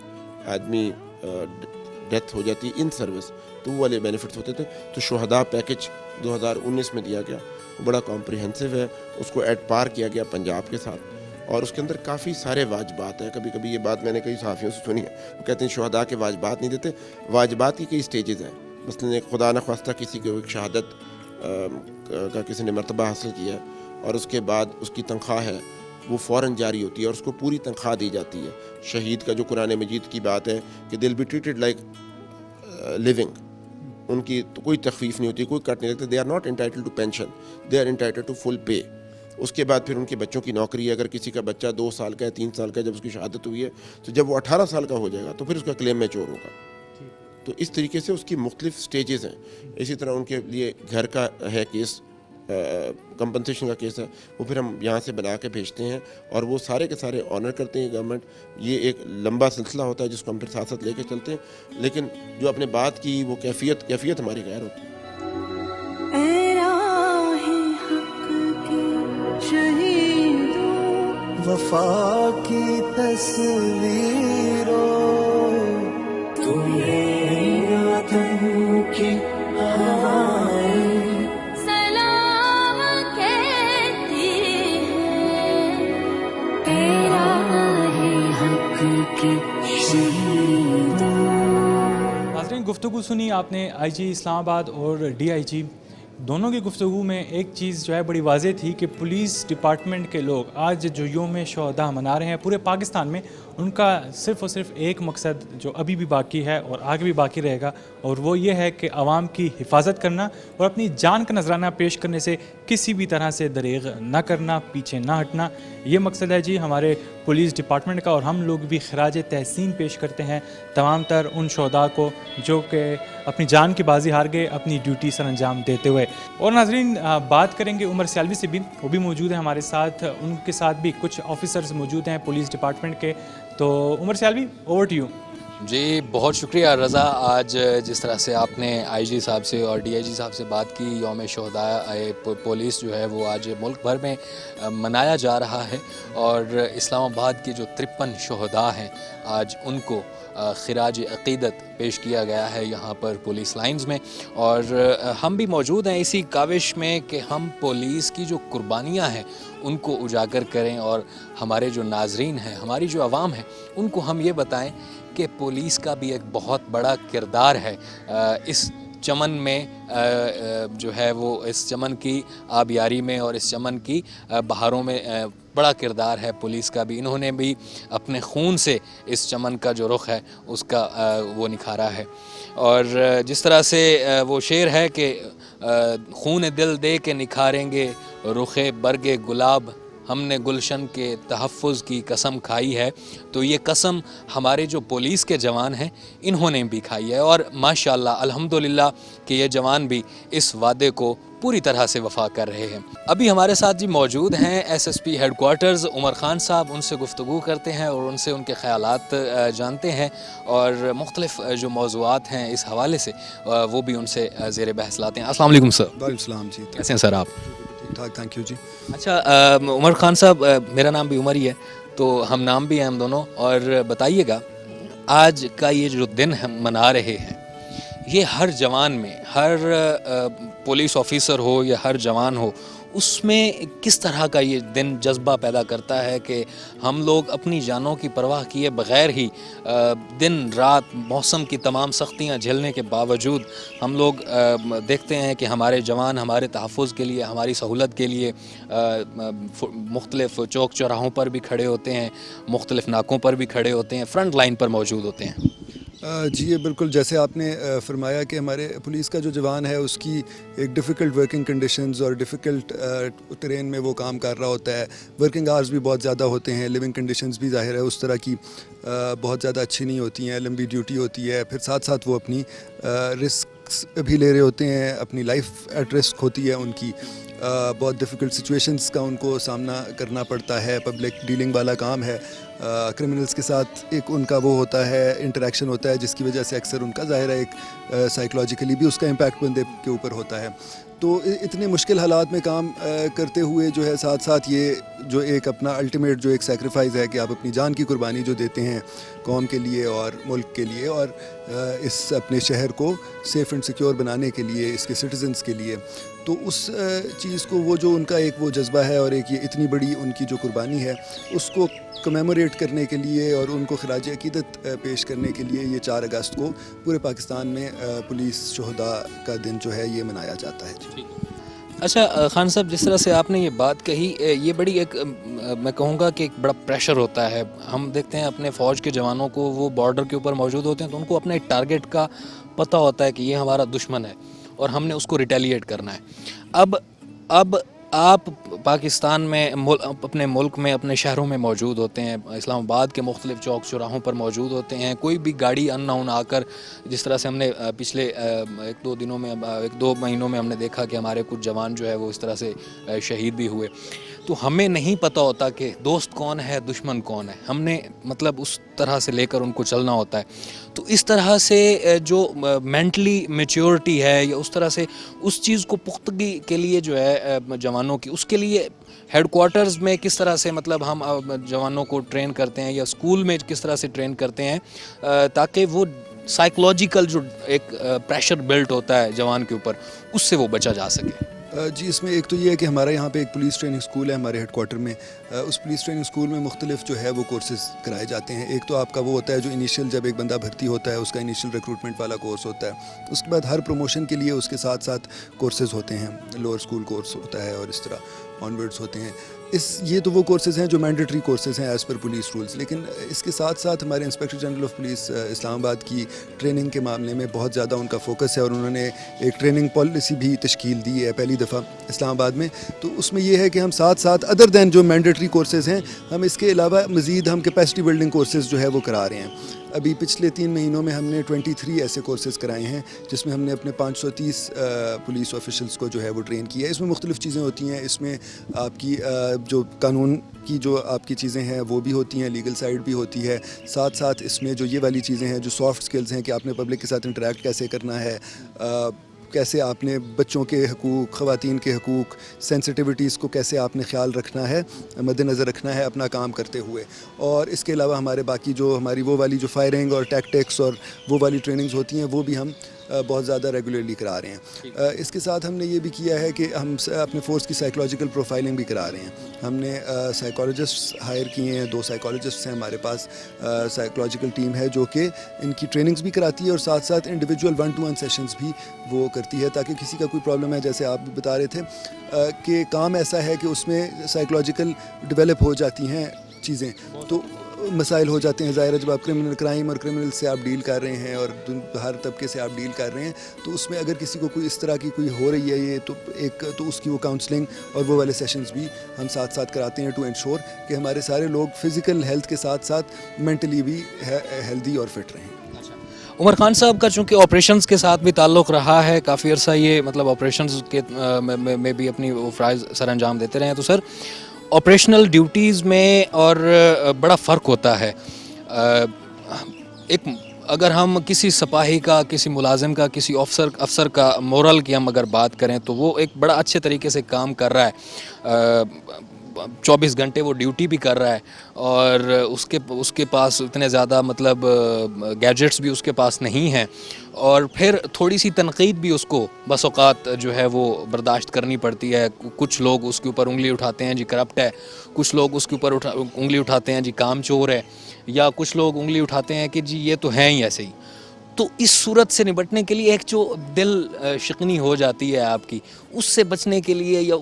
آدمی ڈیتھ ہو جاتی ان سروس تو وہ والے بینیفٹس ہوتے تھے. تو شہداء پیکج 2019 میں دیا گیا, وہ بڑا کمپریہنسو ہے. اس کو ایٹ پار کیا گیا پنجاب کے ساتھ, اور اس کے اندر کافی سارے واجبات ہیں. کبھی کبھی یہ بات میں نے کئی صحافیوں سے سنی ہے, وہ کہتے ہیں شہداء کے واجبات نہیں دیتے. واجبات کی کئی سٹیجز ہیں. مثلاً ایک خدا نخواستہ کسی کو ایک شہادت کا کسی نے مرتبہ حاصل کیا ہے اور اس کے بعد اس کی تنخواہ ہے وہ فوراً جاری ہوتی ہے اور اس کو پوری تنخواہ دی جاتی ہے. شہید کا جو قرآن مجید کی بات ہے کہ دل بی ٹریٹڈ لائک لیونگ, ان کی تو کوئی تخفیف نہیں ہوتی, کوئی کٹ نہیں لگتا. They are not entitle to pension, they are entitle to full pay. اس کے بعد پھر ان کے بچوں کی نوکری ہے. اگر کسی کا بچہ 2 سال کا ہے, 3 سال کا ہے, جب اس کی شہادت ہوئی ہے تو جب وہ 18 سال کا ہو جائے گا تو پھر اس کا کلیم میچور ہوگا. تو اس طریقے سے اس کی مختلف سٹیجز ہیں. اسی طرح ان کے لیے گھر کا ہے کیس, کمپنسیشن کا کیس ہے, وہ پھر ہم یہاں سے بنا کے بھیجتے ہیں اور وہ سارے کے سارے آنر کرتے ہیں گورنمنٹ. یہ ایک لمبا سلسلہ ہوتا ہے جس کو ہم پھر ساتھ ساتھ لے کے چلتے ہیں. لیکن جو آپ نے بات کی وہ کیفیت ہماری غیر ہوتی ہے. اے راہ حق کے شہیدوں, وفا کی تصویروں, تمہیں وطن کی ہوائیں سلام کہتی ہے. تیرا ہے حق کے شہیدوں. ناظرین, گفتگو سنی آپ نے آئی جی اسلام آباد اور DIG دونوں کی گفتگو میں. ایک چیز جو ہے بڑی واضح تھی کہ پولیس ڈپارٹمنٹ کے لوگ آج جو یوم شہداء منا رہے ہیں پورے پاکستان میں, ان کا صرف اور صرف ایک مقصد جو ابھی بھی باقی ہے اور آگے بھی باقی رہے گا, اور وہ یہ ہے کہ عوام کی حفاظت کرنا اور اپنی جان کا نذرانہ پیش کرنے سے کسی بھی طرح سے دریغ نہ کرنا, پیچھے نہ ہٹنا. یہ مقصد ہے جی ہمارے پولیس ڈپارٹمنٹ کا. اور ہم لوگ بھی خراج تحسین پیش کرتے ہیں تمام تر ان شہداء کو جو کہ اپنی جان کی بازی ہار گئے اپنی ڈیوٹی سر انجام دیتے ہوئے. اور ناظرین, بات کریں گے عمر سیالوی سے بھی, وہ بھی موجود ہیں ہمارے ساتھ. ان کے ساتھ بھی کچھ آفیسرز موجود ہیں پولیس ڈپارٹمنٹ کے. تو عمر سیالوی, اوور ٹو یو. جی بہت شکریہ رضا. آج جس طرح سے آپ نے آئی جی صاحب سے اور ڈی آئی جی صاحب سے بات کی, یوم شہداء پولیس جو ہے وہ آج ملک بھر میں منایا جا رہا ہے, اور اسلام آباد کی جو 53 شہداء ہیں آج ان کو خراج عقیدت پیش کیا گیا ہے یہاں پر پولیس لائنز میں. اور ہم بھی موجود ہیں اسی کاوش میں کہ ہم پولیس کی جو قربانیاں ہیں ان کو اجاگر کریں, اور ہمارے جو ناظرین ہیں, ہماری جو عوام ہے, ان کو ہم یہ بتائیں کہ پولیس کا بھی ایک بہت بڑا کردار ہے اس چمن میں, جو ہے وہ اس چمن کی آبیاری میں اور اس چمن کی بہاروں میں بڑا کردار ہے پولیس کا بھی. انہوں نے بھی اپنے خون سے اس چمن کا جو رخ ہے اس کا وہ نکھارا ہے. اور جس طرح سے وہ شعر ہے کہ خون دل دے کے نکھاریں گے رخ برگ گلاب, ہم نے گلشن کے تحفظ کی قسم کھائی ہے. تو یہ قسم ہمارے جو پولیس کے جوان ہیں انہوں نے بھی کھائی ہے, اور ماشاءاللہ الحمدللہ کہ یہ جوان بھی اس وعدے کو پوری طرح سے وفا کر رہے ہیں. ابھی ہمارے ساتھ جی موجود ہیں S S P headquarters Umar Khan صاحب, ان سے گفتگو کرتے ہیں اور ان سے ان کے خیالات جانتے ہیں, اور مختلف جو موضوعات ہیں اس حوالے سے وہ بھی ان سے زیر بحث لاتے ہیں. السلام علیکم سر. وعلیکم السلام جی. کیسے ہیں سر آپ؟ ٹھیک ٹھاک, تھینک یو جی. اچھا عمر خان صاحب, میرا نام بھی عمر ہی ہے تو ہم نام بھی ہیں ہم دونوں, اور بتائیے گا آج کا یہ جو دن ہم منا رہے ہیں یہ ہر جوان میں, ہر پولیس آفیسر ہو یا ہر جوان ہو, اس میں کس طرح کا یہ دن جذبہ پیدا کرتا ہے کہ ہم لوگ اپنی جانوں کی پرواہ کیے بغیر ہی دن رات موسم کی تمام سختیاں جھیلنے کے باوجود ہم لوگ دیکھتے ہیں کہ ہمارے جوان ہمارے تحفظ کے لیے, ہماری سہولت کے لیے مختلف چوک چوراہوں پر بھی کھڑے ہوتے ہیں, مختلف ناکوں پر بھی کھڑے ہوتے ہیں, فرنٹ لائن پر موجود ہوتے ہیں. جی یہ بالکل جیسے آپ نے فرمایا کہ ہمارے پولیس کا جو جوان ہے اس کی ایک ڈیفیکلٹ ورکنگ کنڈیشنز اور ڈیفیکلٹ ٹرین میں وہ کام کر رہا ہوتا ہے, ورکنگ آورز بھی بہت زیادہ ہوتے ہیں, لیونگ کنڈیشنز بھی ظاہر ہے اس طرح کی بہت زیادہ اچھی نہیں ہوتی ہیں, لمبی ڈیوٹی ہوتی ہے, پھر ساتھ ساتھ وہ اپنی رسکس بھی لے رہے ہوتے ہیں, اپنی لائف ایٹ رسک ہوتی ہے ان کی, بہت ڈیفیکلٹ سچویشنز کا ان کو سامنا کرنا پڑتا ہے, پبلک ڈیلنگ والا کام ہے, کرمنلز کے ساتھ ایک ان کا وہ ہوتا ہے انٹریکشن ہوتا ہے جس کی وجہ سے اکثر ان کا ظاہر ہے ایک سائیکلوجیکلی بھی اس کا امپیکٹ بندے کے اوپر ہوتا ہے. تو اتنے مشکل حالات میں کام کرتے ہوئے جو ہے ساتھ ساتھ یہ جو ایک اپنا الٹیمیٹ جو ایک سیکریفائز ہے کہ آپ اپنی جان کی قربانی جو دیتے ہیں قوم کے لیے اور ملک کے لیے اور اس اپنے شہر کو سیف اینڈ سیکیور بنانے کے لیے, اس کے سٹیزنز کے لیے, تو اس چیز کو وہ جو ان کا ایک وہ جذبہ ہے اور ایک یہ اتنی بڑی ان کی جو قربانی ہے اس کو کمیموریٹ کرنے کے لیے اور ان کو خراج عقیدت پیش کرنے کے لیے یہ 4 اگست کو پورے پاکستان میں پولیس شہداء کا دن جو ہے یہ منایا جاتا ہے. جی اچھا خان صاحب, جس طرح سے آپ نے یہ بات کہی, یہ بڑی ایک میں کہوں گا کہ ایک بڑا پریشر ہوتا ہے. ہم دیکھتے ہیں اپنے فوج کے جوانوں کو, وہ بارڈر کے اوپر موجود ہوتے ہیں تو ان کو اپنے ٹارگٹ کا پتہ ہوتا ہے کہ یہ ہمارا دشمن ہے اور ہم نے اس کو ریٹیلیٹ کرنا ہے. اب آپ پاکستان میں اپنے ملک میں اپنے شہروں میں موجود ہوتے ہیں, اسلام آباد کے مختلف چوک چوراہوں پر موجود ہوتے ہیں, کوئی بھی گاڑی ان نون آ کر, جس طرح سے ہم نے پچھلے 1-2 مہینوں میں ہم نے دیکھا کہ ہمارے کچھ جوان جو ہے وہ اس طرح سے شہید بھی ہوئے, تو ہمیں نہیں پتہ ہوتا کہ دوست کون ہے دشمن کون ہے, ہم نے مطلب اس طرح سے لے کر ان کو چلنا ہوتا ہے. تو اس طرح سے جو مینٹلی میچیورٹی ہے یا اس طرح سے اس چیز کو پختگی کے لیے جو ہے جوانوں کی, اس کے لیے ہیڈ کوارٹرز میں کس طرح سے مطلب ہم جوانوں کو ٹرین کرتے ہیں یا اسکول میں کس طرح سے ٹرین کرتے ہیں تاکہ وہ سائیکلوجیکل جو ایک پریشر بلٹ ہوتا ہے جوان کے اوپر اس سے وہ بچا جا سکے. جی اس میں ایک تو یہ ہے کہ ہمارے یہاں پہ ایک پولیس ٹریننگ اسکول ہے ہمارے ہیڈ کوارٹر میں. اس پولیس ٹریننگ اسکول میں مختلف جو ہے وہ کورسز کرائے جاتے ہیں. ایک تو آپ کا وہ ہوتا ہے جو انیشیل جب ایک بندہ بھرتی ہوتا ہے اس کا انیشیل ریکروٹمنٹ والا کورس ہوتا ہے. اس کے بعد ہر پروموشن کے لیے اس کے ساتھ ساتھ کورسز ہوتے ہیں, لوور اسکول کورس ہوتا ہے اور اس طرح آنورڈس ہوتے ہیں. یہ تو وہ کورسز ہیں جو مینڈیٹری کورسز ہیں ایز پر پولیس رولز. لیکن اس کے ساتھ ساتھ ہمارے انسپیکٹر جنرل آف پولیس اسلام آباد کی ٹریننگ کے معاملے میں بہت زیادہ ان کا فوکس ہے اور انہوں نے ایک ٹریننگ پالیسی بھی تشکیل دی ہے پہلی دفعہ اسلام آباد میں. تو اس میں یہ ہے کہ ہم ساتھ ساتھ ادر دین جو مینڈیٹری کورسز ہیں ہم اس کے علاوہ مزید ہم کیپیسٹی بلڈنگ کورسز جو ہے وہ کرا رہے ہیں. ابھی پچھلے 3 مہینوں میں ہم نے 23 ایسے کورسز کرائے ہیں جس میں ہم نے اپنے 530 پولیس آفیشلس کو جو ہے وہ ٹرین کیا ہے. اس میں مختلف چیزیں ہوتی ہیں. اس میں آپ کی جو قانون کی جو آپ کی چیزیں ہیں وہ بھی ہوتی ہیں, لیگل سائڈ بھی ہوتی ہے. ساتھ ساتھ اس میں جو یہ والی چیزیں ہیں جو سافٹ سکلز ہیں کہ آپ نے پبلک کے ساتھ انٹریکٹ کیسے کرنا ہے, کیسے آپ نے بچوں کے حقوق, خواتین کے حقوق, سینسٹیوٹیز کو کیسے آپ نے خیال رکھنا ہے, مد نظر رکھنا ہے اپنا کام کرتے ہوئے. اور اس کے علاوہ ہمارے باقی جو ہماری وہ والی جو فائرنگ اور ٹیکٹکس اور وہ والی ٹریننگز ہوتی ہیں وہ بھی ہم بہت زیادہ ریگولرلی کرا رہے ہیں. اس کے ساتھ ہم نے یہ بھی کیا ہے کہ ہم اپنے فورس کی سائیکولوجیکل پروفائلنگ بھی کرا رہے ہیں. ہم نے سائیکالوجسٹ ہائر کیے ہیں, 2 سائیکالوجسٹ ہیں ہمارے پاس. سائیکولوجیکل ٹیم ہے جو کہ ان کی ٹریننگز بھی کراتی ہے اور ساتھ ساتھ انڈیویجول 1-to-1 سیشنز بھی وہ کرتی ہے تاکہ کسی کا کوئی پرابلم ہے, جیسے آپ بھی بتا رہے تھے کہ کام ایسا ہے کہ اس میں سائیکولوجیکل ڈیولپ ہو جاتی ہیں چیزیں, تو مسائل ہو جاتے ہیں. ظاہر ہے جب آپ کرمنل کرائم اور کرمنل سے آپ ڈیل کر رہے ہیں اور ہر طبقے سے آپ ڈیل کر رہے ہیں تو اس میں اگر کسی کو کوئی اس طرح کی کوئی ہو رہی ہے یہ تو اس کی وہ کاؤنسلنگ اور وہ والے سیشنز بھی ہم ساتھ ساتھ کراتے ہیں ٹو انشور کہ ہمارے سارے لوگ فزیکل ہیلتھ کے ساتھ ساتھ مینٹلی بھی ہیلدی اور فٹ رہیں. عمر خان صاحب کا چونکہ آپریشنز کے ساتھ بھی تعلق رہا ہے کافی عرصہ, یہ مطلب آپریشنز کے میں بھی اپنی فرائض سر انجام دیتے رہے ہیں, تو سر آپریشنل ڈیوٹیز میں اور بڑا فرق ہوتا ہے. ایک اگر ہم کسی سپاہی کا, کسی ملازم کا, کسی افسر کا مورل کی ہم اگر بات کریں تو وہ ایک بڑا اچھے طریقے سے کام کر رہا ہے, 24 گھنٹے وہ ڈیوٹی بھی کر رہا ہے اور اس کے پاس اتنے زیادہ مطلب گیجٹس بھی اس کے پاس نہیں ہیں, اور پھر تھوڑی سی تنقید بھی اس کو بس اوقات جو ہے وہ برداشت کرنی پڑتی ہے. کچھ لوگ اس کے اوپر انگلی اٹھاتے ہیں جی کرپٹ ہے, کچھ لوگ اس کے اوپر انگلی اٹھاتے ہیں جی کام چور ہے, یا کچھ لوگ انگلی اٹھاتے ہیں کہ جی یہ تو ہیں ہی ایسے ہی. تو اس صورت سے نپٹنے کے لیے ایک جو دل شکنی ہو جاتی ہے آپ کی, اس سے بچنے کے لیے یا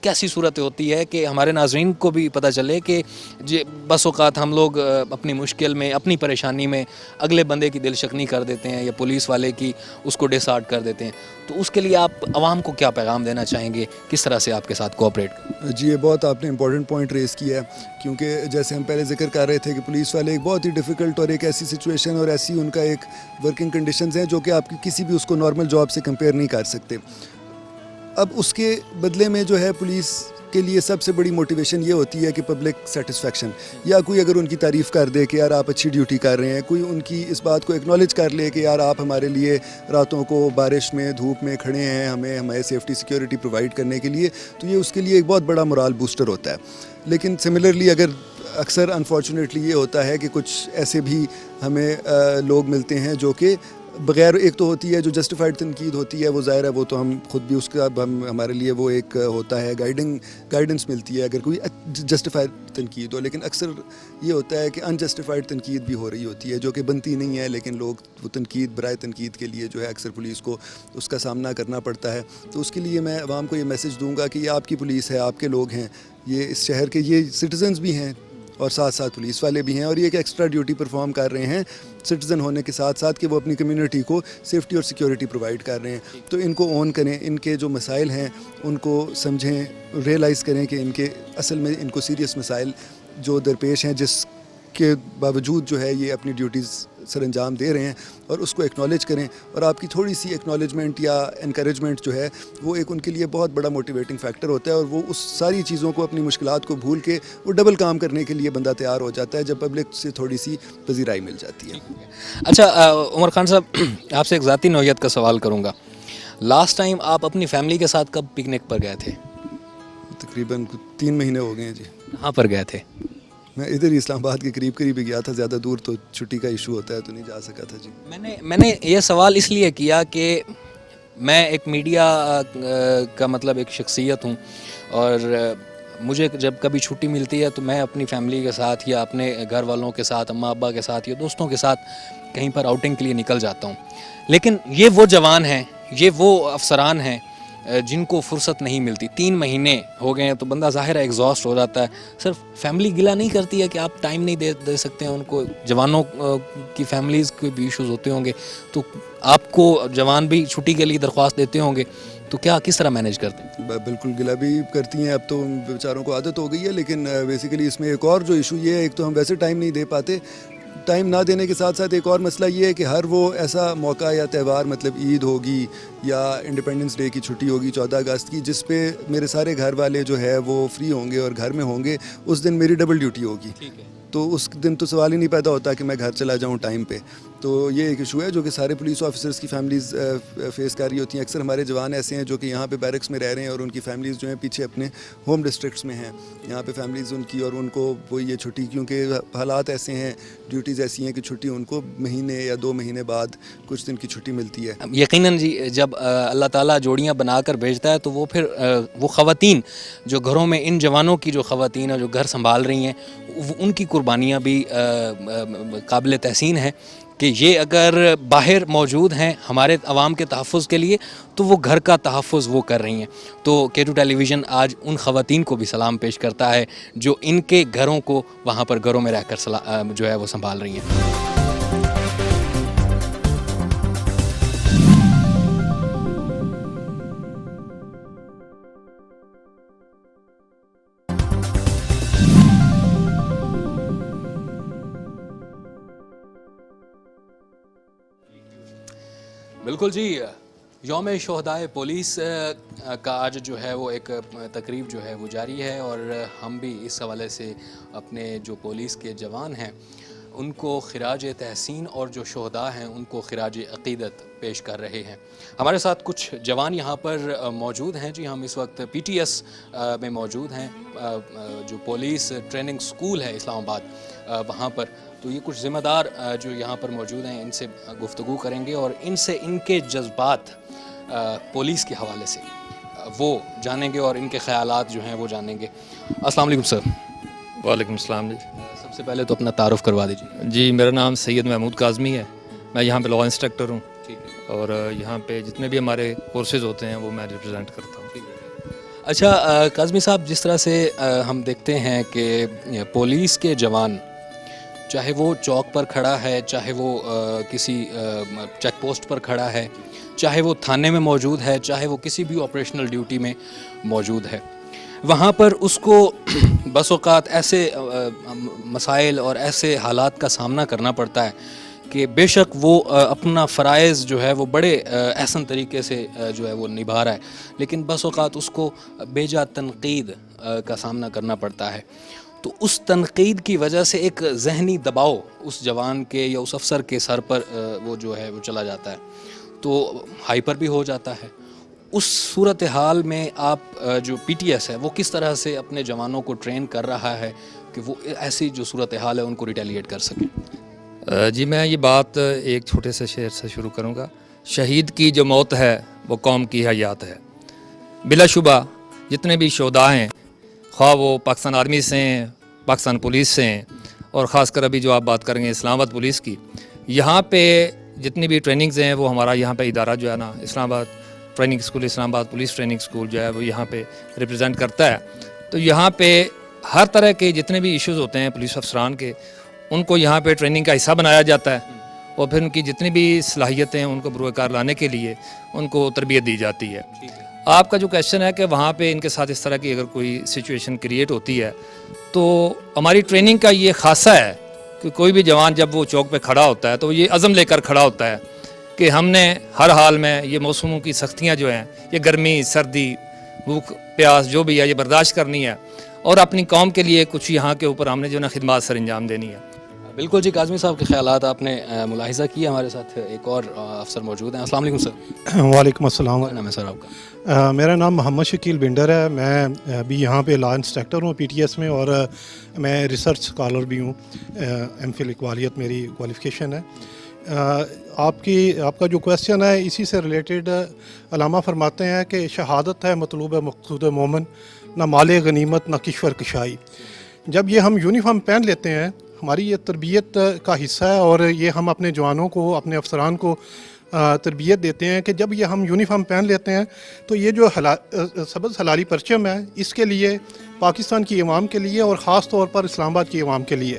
کیسی صورت ہوتی ہے کہ ہمارے ناظرین کو بھی پتہ چلے کہ جی بس اوقات ہم لوگ اپنی مشکل میں, اپنی پریشانی میں اگلے بندے کی دل شکنی کر دیتے ہیں یا پولیس والے کی اس کو ڈسارٹ کر دیتے ہیں. تو اس کے لیے آپ عوام کو کیا پیغام دینا چاہیں گے, کس طرح سے آپ کے ساتھ کوآپریٹ کریں؟ جی یہ بہت آپ نے امپورٹنٹ پوائنٹ ریز کیا ہے, کیونکہ جیسے ہم پہلے ذکر کر رہے تھے کہ پولیس والے ایک بہت ہی ڈیفیکلٹ اور ایک ایسی سچویشن اور ایسی ان کا ایک ورکنگ کنڈیشنز ہیں جو کہ آپ کی کسی بھی اس کو نارمل جاب سے کمپیئر نہیں کر سکتے. اب اس کے بدلے میں جو ہے پولیس کے لیے سب سے بڑی موٹیویشن یہ ہوتی ہے کہ پبلک سیٹسفیکشن, یا کوئی اگر ان کی تعریف کر دے کہ یار آپ اچھی ڈیوٹی کر رہے ہیں, کوئی ان کی اس بات کو ایکنالج کر لے کہ یار آپ ہمارے لیے راتوں کو بارش میں دھوپ میں کھڑے ہیں ہمیں سیفٹی سیکیورٹی پرووائڈ کرنے کے لیے, تو یہ اس کے لیے ایک بہت بڑا مورال بوسٹر ہوتا ہے. لیکن سملرلی اگر اکثر انفارچونیٹلی یہ ہوتا ہے کہ کچھ ایسے بھی ہمیں لوگ ملتے ہیں جو کہ بغیر, ایک تو ہوتی ہے جو جسٹیفائڈ تنقید ہوتی ہے, وہ ظاہر ہے وہ تو ہم خود بھی اس کا ہمارے لیے وہ ایک ہوتا ہے گائیڈنس ملتی ہے اگر کوئی جسٹیفائڈ تنقید ہو. لیکن اکثر یہ ہوتا ہے کہ انجسٹیفائڈ تنقید بھی ہو رہی ہوتی ہے جو کہ بنتی نہیں ہے, لیکن لوگ وہ تنقید برائے تنقید کے لیے جو ہے اکثر پولیس کو اس کا سامنا کرنا پڑتا ہے. تو اس کے لیے میں عوام کو یہ میسج دوں گا کہ یہ آپ کی پولیس ہے, آپ کے لوگ ہیں, یہ اس شہر کے یہ سٹیزنز بھی ہیں اور ساتھ ساتھ پولیس والے بھی ہیں, اور یہ ایک ایکسٹرا ڈیوٹی پرفارم کر رہے ہیں سٹیزن ہونے کے ساتھ ساتھ کہ وہ اپنی کمیونٹی کو سیفٹی اور سیکیورٹی پرووائڈ کر رہے ہیں. تو ان کو اون کریں, ان کے جو مسائل ہیں ان کو سمجھیں, ریئلائز کریں کہ ان کے اصل میں ان کو سیریس مسائل جو درپیش ہیں جس کے باوجود جو ہے یہ اپنی ڈیوٹیز سر انجام دے رہے ہیں, اور اس کو ایکنالج کریں. اور آپ کی تھوڑی سی ایکنالجمنٹ یا انکریجمنٹ جو ہے وہ ایک ان کے لیے بہت بڑا موٹیویٹنگ فیکٹر ہوتا ہے, اور وہ اس ساری چیزوں کو, اپنی مشکلات کو بھول کے وہ ڈبل کام کرنے کے لیے بندہ تیار ہو جاتا ہے جب پبلک سے تھوڑی سی پذیرائی مل جاتی ہے. اچھا عمر خان صاحب, آپ سے ایک ذاتی نوعیت کا سوال کروں گا. لاسٹ ٹائم آپ اپنی فیملی کے ساتھ کب پکنک پر گئے تھے؟ تقریباً 3 مہینے ہو گئے ہیں جی. کہاں پر گئے تھے؟ میں ادھر اسلام آباد کے قریب ہی گیا تھا, زیادہ دور تو چھٹی کا ایشو ہوتا ہے تو نہیں جا سکا تھا جی. میں نے یہ سوال اس لیے کیا کہ میں ایک میڈیا کا مطلب ایک شخصیت ہوں, اور مجھے جب کبھی چھٹی ملتی ہے تو میں اپنی فیملی کے ساتھ یا اپنے گھر والوں کے ساتھ, اماں ابا کے ساتھ یا دوستوں کے ساتھ کہیں پر آؤٹنگ کے لیے نکل جاتا ہوں. لیکن یہ وہ جوان ہیں, یہ وہ افسران ہیں جن کو فرصت نہیں ملتی. 3 مہینے ہو گئے ہیں تو بندہ ظاہر ہے ایگزاسٹ ہو جاتا ہے. صرف فیملی گلا نہیں کرتی ہے کہ آپ ٹائم نہیں دے سکتے ہیں ان کو, جوانوں کی فیملیز کے بھی ایشوز ہوتے ہوں گے, تو آپ کو جوان بھی چھٹی کے لیے درخواست دیتے ہوں گے, تو کیا کس طرح مینیج کرتے ہیں؟ بالکل گلا بھی کرتی ہیں, اب تو بیچاروں کو عادت ہو گئی ہے. لیکن بیسیکلی اس میں ایک اور جو ایشو یہ ہے, ایک تو ہم ویسے ٹائم نہیں دے پاتے, ٹائم نہ دینے کے ساتھ ساتھ ایک اور مسئلہ یہ ہے کہ ہر وہ ایسا موقع یا تہوار مطلب عید ہوگی یا انڈیپینڈنس ڈے کی چھٹی ہوگی 14 اگست کی، جس پہ میرے سارے گھر والے جو ہے وہ فری ہوں گے اور گھر میں ہوں گے، اس دن میری ڈبل ڈیوٹی ہوگی، تو اس دن تو سوال ہی نہیں پیدا ہوتا کہ میں گھر چلا جاؤں ٹائم پہ. تو یہ ایک ایشو ہے جو کہ سارے پولیس آفیسرز کی فیملیز فیس کر رہی ہوتی ہیں. اکثر ہمارے جوان ایسے ہیں جو کہ یہاں پہ بیرکس میں رہ رہے ہیں اور ان کی فیملیز جو ہیں پیچھے اپنے ہوم ڈسٹرکٹس میں ہیں، یہاں پہ فیملیز ان کی، اور ان کو وہ یہ چھٹی، کیونکہ حالات ایسے ہیں، ڈیوٹیز ایسی ہیں کہ چھٹی ان کو مہینے یا 2 مہینے بعد کچھ دن کی چھٹی ملتی ہے. یقیناً جی، جب اللہ تعالیٰ جوڑیاں بنا کر بھیجتا ہے تو وہ پھر وہ خواتین جو گھروں میں، ان جوانوں کی جو خواتین ہیں جو گھر سنبھال رہی ہیں، ان کی قربانیاں بھی قابل تحسین ہیں کہ یہ اگر باہر موجود ہیں ہمارے عوام کے تحفظ کے لیے تو وہ گھر کا تحفظ وہ کر رہی ہیں. تو K2 ٹیلی ویژن آج ان خواتین کو بھی سلام پیش کرتا ہے جو ان کے گھروں کو وہاں پر گھروں میں رہ کر جو ہے وہ سنبھال رہی ہیں. بالکل جی، یوم شہدائے پولیس کا آج جو ہے وہ ایک تقریب جو ہے وہ جاری ہے، اور ہم بھی اس حوالے سے اپنے جو پولیس کے جوان ہیں ان کو خراج تحسین اور جو شہداء ہیں ان کو خراج عقیدت پیش کر رہے ہیں. ہمارے ساتھ کچھ جوان یہاں پر موجود ہیں. جی، ہم اس وقت PTS میں موجود ہیں، جو پولیس ٹریننگ سکول ہے اسلام آباد، وہاں پر. تو یہ کچھ ذمہ دار جو یہاں پر موجود ہیں، ان سے گفتگو کریں گے اور ان سے ان کے جذبات پولیس کے حوالے سے وہ جانیں گے اور ان کے خیالات جو ہیں وہ جانیں گے. السلام علیکم سر. وعلیکم السلام جی. سب سے پہلے تو اپنا تعارف کروا دیجیے. جی، میرا نام سید محمود کاظمی ہے، میں یہاں پہ لا انسٹرکٹر ہوں. ٹھیک ہے. اور یہاں پہ جتنے بھی ہمارے کورسز ہوتے ہیں وہ میں ریپرزینٹ کرتا ہوں. اچھا کاظمی صاحب، جس طرح سے ہم دیکھتے ہیں کہ پولیس کے جوان، چاہے وہ چوک پر کھڑا ہے، چاہے وہ کسی چیک پوسٹ پر کھڑا ہے، چاہے وہ تھانے میں موجود ہے، چاہے وہ کسی بھی آپریشنل ڈیوٹی میں موجود ہے، وہاں پر اس کو بس اوقات ایسے مسائل اور ایسے حالات کا سامنا کرنا پڑتا ہے کہ بے شک وہ اپنا فرائض جو ہے وہ بڑے احسن طریقے سے جو ہے وہ نبھا رہا ہے، لیکن بس اوقات اس کو بیجا تنقید کا سامنا کرنا پڑتا ہے. تو اس تنقید کی وجہ سے ایک ذہنی دباؤ اس جوان کے یا اس افسر کے سر پر وہ جو ہے وہ چلا جاتا ہے، تو ہائپر بھی ہو جاتا ہے. اس صورتحال میں آپ جو PTS ہے وہ کس طرح سے اپنے جوانوں کو ٹرین کر رہا ہے کہ وہ ایسی جو صورتحال ہے ان کو ریٹیلیٹ کر سکیں؟ جی، میں یہ بات ایک چھوٹے سے شعر سے شروع کروں گا. شہید کی جو موت ہے وہ قوم کی حیات ہے. بلا شبہ جتنے بھی شہداء ہیں، خواہ وہ پاکستان آرمی سے ہیں، پاکستان پولیس سے ہیں، اور خاص کر ابھی جو آپ بات کریں گے اسلام آباد پولیس کی، یہاں پہ جتنی بھی ٹریننگز ہیں وہ ہمارا یہاں پہ ادارہ جو ہے نا، اسلام آباد ٹریننگ اسکول، اسلام آباد پولیس ٹریننگ اسکول جو ہے وہ یہاں پہ ریپرزینٹ کرتا ہے. تو یہاں پہ ہر طرح کے جتنے بھی ایشوز ہوتے ہیں پولیس افسران کے، ان کو یہاں پہ ٹریننگ کا حصہ بنایا جاتا ہے، اور پھر ان کی جتنی بھی صلاحیتیں ہیں ان کو بروئے کار لانے کے لیے ان کو تربیت دی جاتی ہے. آپ کا جو کویشچن ہے کہ وہاں پہ ان کے ساتھ اس طرح کی اگر کوئی سچویشن کریٹ ہوتی ہے، تو ہماری ٹریننگ کا یہ خاصہ ہے کہ کوئی بھی جوان جب وہ چوک پہ کھڑا ہوتا ہے تو یہ عزم لے کر کھڑا ہوتا ہے کہ ہم نے ہر حال میں یہ موسموں کی سختیاں جو ہیں، یہ گرمی، سردی، بھوک، پیاس جو بھی ہے، یہ برداشت کرنی ہے، اور اپنی قوم کے لیے کچھ یہاں کے اوپر ہم نے جو نا خدمات سر انجام دینی ہے. بالکل جی، کاظمی صاحب کے خیالات آپ نے ملاحظہ کیا. ہمارے ساتھ ایک اور افسر موجود ہیں. السلام علیکم سر. وعلیکم السلام. کیا نام ہے سر آپ کا؟ میرا نام محمد شکیل بنڈر ہے. میں ابھی یہاں پہ لا انسٹرکٹر ہوں PTS میں، اور میں ریسرچ اسکالر بھی ہوں. MPhil اقوالیت میری کوالیفیکیشن ہے. آپ کا جو کویسچن ہے اسی سے ریلیٹڈ علامہ فرماتے ہیں کہ شہادت ہے مطلوب مقصود مومن، نہ مال غنیمت نہ کشور کشائی. جب یہ ہم یونیفارم پہن لیتے ہیں، ہماری یہ تربیت کا حصہ ہے، اور یہ ہم اپنے جوانوں کو، اپنے افسران کو تربیت دیتے ہیں کہ جب یہ ہم یونیفارم پہن لیتے ہیں تو یہ جو سبز حلالی پرچم ہے، اس کے لیے پاکستان کی عوام کے لیے، اور خاص طور پر اسلام آباد کی عوام کے لیے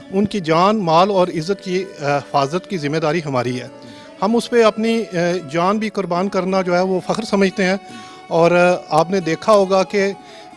ان کی جان، مال اور عزت کی حفاظت کی ذمہ داری ہماری ہے. ہم اس پہ اپنی جان بھی قربان کرنا جو ہے وہ فخر سمجھتے ہیں. اور آپ نے دیکھا ہوگا کہ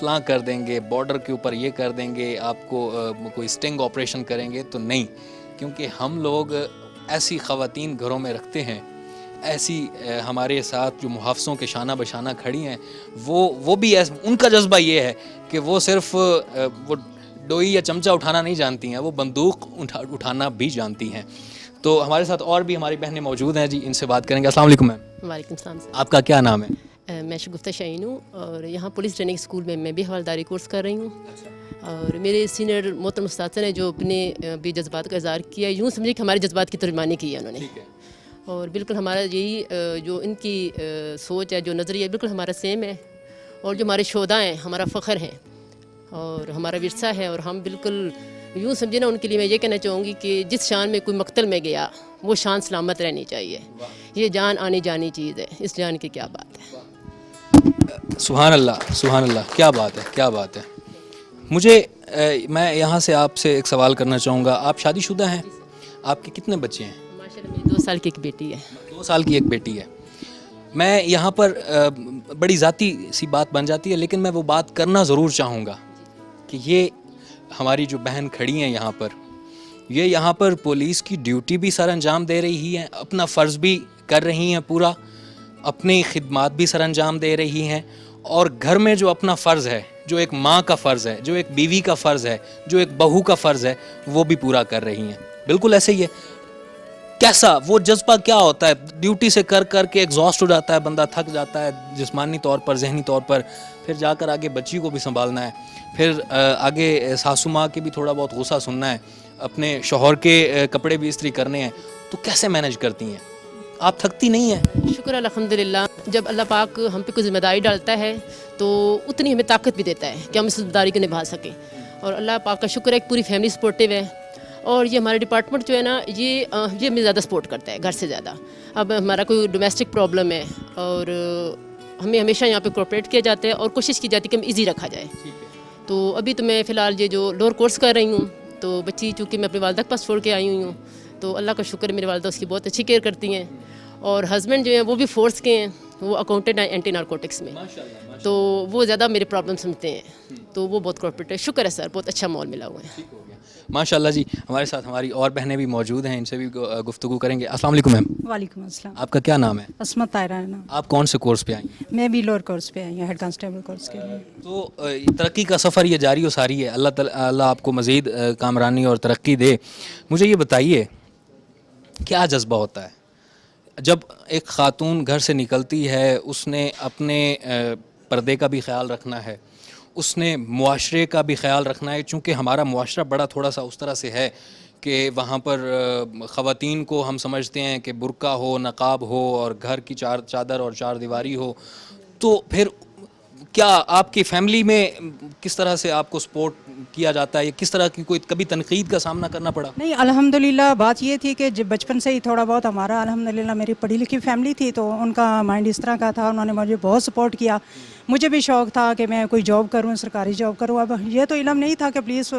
فلاں کر دیں گے, بارڈر کے اوپر یہ کر دیں گے, آپ کو کوئی سٹنگ آپریشن کریں گے, تو نہیں, کیونکہ ہم لوگ ایسی خواتین گھروں میں رکھتے ہیں, ایسی ہمارے ساتھ جو محافظوں کے شانہ بشانہ کھڑی ہیں, وہ بھی ان کا جذبہ یہ ہے کہ وہ صرف وہ ڈوئی یا چمچہ اٹھانا نہیں جانتی ہیں, وہ بندوق اٹھانا بھی جانتی ہیں. تو ہمارے ساتھ اور بھی ہماری بہنیں موجود ہیں جی, ان سے بات کریں گے. السلام علیکم میم. وعلیکم السلام سر. آپ کا کیا نام ہے؟ میں شگفتہ شاہین ہوں اور یہاں پولیس ٹریننگ اسکول میں بھی حوالداری کورس کر رہی ہوں. اور میرے سینئر محترم استاد نے جو اپنے بھی جذبات کا اظہار کیا, یوں سمجھے کہ ہمارے جذبات کی ترجمانی کی ہے انہوں نے, اور بالکل ہمارا یہی جو ان کی سوچ ہے, جو نظریہ بالکل ہمارا سیم ہے. اور جو ہمارے شہداء ہیں ہمارا فخر ہیں اور ہمارا ورثہ ہے, اور ہم بالکل یوں سمجھے نا, ان کے لیے میں یہ کہنا چاہوں گی کہ جس شان میں کوئی مقتل میں گیا وہ شان سلامت رہنی چاہیے. یہ جان آنی جانی چیز ہے, اس جان کی کیا بات ہے. سبحان اللہ, سبحان اللہ, کیا بات ہے, کیا بات ہے. مجھے میں یہاں سے آپ سے ایک سوال کرنا چاہوں گا. آپ شادی شدہ ہیں؟ آپ کے کتنے بچے ہیں؟ ماشاءاللہ میری 2 سال کی ایک بیٹی ہے. 2 سال کی ایک بیٹی ہے. میں یہاں پر بڑی ذاتی سی بات بن جاتی ہے, لیکن میں وہ بات کرنا ضرور چاہوں گا کہ یہ ہماری جو بہن کھڑی ہیں یہاں پر, یہ یہاں پر پولیس کی ڈیوٹی بھی سر انجام دے رہی ہیں, اپنا فرض بھی کر رہی ہیں پورا, اپنی خدمات بھی سر انجام دے رہی ہیں, اور گھر میں جو اپنا فرض ہے, جو ایک ماں کا فرض ہے, جو ایک بیوی کا فرض ہے, جو ایک بہو کا فرض ہے, وہ بھی پورا کر رہی ہیں. بالکل ایسے ہی ہے. کیسا وہ جذبہ کیا ہوتا ہے؟ ڈیوٹی سے کر کر کے ایگزاسٹ ہو جاتا ہے بندہ, تھک جاتا ہے جسمانی طور پر, ذہنی طور پر, پھر جا کر آگے بچی کو بھی سنبھالنا ہے, پھر آگے ساسو ماں کے بھی تھوڑا بہت غصہ سننا ہے, اپنے شوہر کے کپڑے بھی استری کرنے ہیں. تو کیسے مینج کرتی ہیں آپ؟ تھکتی نہیں ہیں؟ شکر الحمدللہ. جب اللہ پاک ہم پہ کوئی ذمہ داری ڈالتا ہے تو اتنی ہمیں طاقت بھی دیتا ہے کہ ہم اس ذمہ داری کو نبھا سکیں. اور اللہ پاک کا شکر ہے کہ پوری فیملی سپورٹیو ہے, اور یہ ہمارا ڈپارٹمنٹ جو ہے نا, یہ ہمیں زیادہ سپورٹ کرتا ہے گھر سے زیادہ. اب ہمارا کوئی ڈومیسٹک پرابلم ہے اور ہمیں ہمیشہ یہاں پہ کوآپریٹ کیا جاتا ہے اور کوشش کی جاتی ہے کہ ہم ایزی رکھا جائے. تو ابھی تو میں فی الحال یہ جو لوور کورس کر رہی ہوں, تو بچی چونکہ میں اپنی والدہ کے پاس چھوڑ کے آئی ہوئی ہوں, تو اللہ کا شکر ہے میری والدہ اس کی بہت اچھی کیئر کرتی ہیں. اور ہسبینڈ جو ہیں وہ بھی فورس کے ہیں, وہ اکاؤنٹنٹ ہیں اینٹی نارکوٹکس میں, تو وہ زیادہ میرے پرابلم سمجھتے ہیں, تو وہ بہت کوآپریٹ ہے. شکر ہے سر, بہت اچھا ماحول ملا ہوا ہے. ماشاء اللہ جی. ہمارے ساتھ ہماری اور بہنیں بھی موجود ہیں, ان سے بھی گفتگو کریں گے. السلام علیکم میم. وعلیکم السلام. آپ کا کیا نام ہے؟ عصمت طاہرہ ہے نام. آپ کون سے کورس پہ آئی ہیں؟ میں بھی لوور کورس پہ آئی ہوں, ہیڈ کانسٹیبل کورس کے لیے. تو ترقی کا سفر یہ جاری و ساری ہے. اللہ آپ کو مزید کامرانی اور ترقی دے. مجھے یہ بتائیے, کیا جذبہ ہوتا ہے جب ایک خاتون گھر سے نکلتی ہے؟ اس نے اپنے پردے کا بھی خیال رکھنا ہے, اس نے معاشرے کا بھی خیال رکھنا ہے, چونکہ ہمارا معاشرہ بڑا تھوڑا سا اس طرح سے ہے کہ وہاں پر خواتین کو ہم سمجھتے ہیں کہ برقع ہو, نقاب ہو, اور گھر کی چادر اور 4 دیواری ہو. تو پھر کیا آپ کی فیملی میں کس طرح سے آپ کو سپورٹ کیا جاتا ہے, یا کس طرح کی کوئی کبھی تنقید کا سامنا کرنا پڑا؟ نہیں, الحمدللہ بات یہ تھی کہ جب بچپن سے ہی تھوڑا بہت ہمارا, الحمدللہ میری پڑھی لکھی فیملی تھی, تو ان کا مائنڈ اس طرح کا تھا, انہوں نے مجھے بہت سپورٹ کیا. مجھے بھی شوق تھا کہ میں کوئی جاب کروں, سرکاری جاب کروں. اب یہ تو علم نہیں تھا کہ پولیس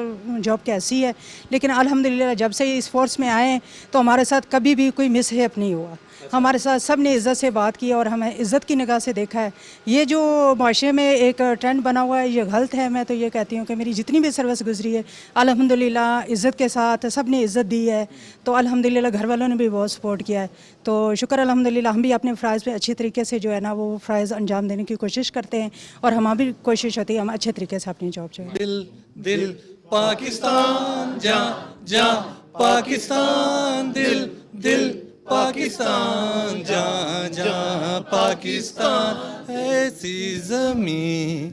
جاب کیسی ہے, لیکن الحمدللہ جب سے اس فورس میں آئے تو ہمارے ساتھ کبھی بھی کوئی مس ہیپ نہیں ہوا. ہمارے ساتھ سب نے عزت سے بات کی اور ہمیں عزت کی نگاہ سے دیکھا ہے. یہ جو معاشرے میں ایک ٹرینڈ بنا ہوا ہے, یہ غلط ہے. میں تو یہ کہتی ہوں کہ میری جتنی بھی سروس گزری ہے الحمدللہ عزت کے ساتھ سب نے عزت دی ہے. تو الحمدللہ گھر والوں نے بھی بہت سپورٹ کیا ہے. تو شکر الحمدللہ. ہم بھی اپنے فرائض پہ اچھی طریقے سے جو ہے نا وہ فرائض انجام دینے کی کوشش کرتے ہیں, اور ہماری بھی کوشش ہوتی ہے ہم اچھے طریقے سے اپنی جاب جو ہے. دل دل پاکستان جاں جاں پاکستان, دل دل پاکستان جاں جاں پاکستان. ایسی زمین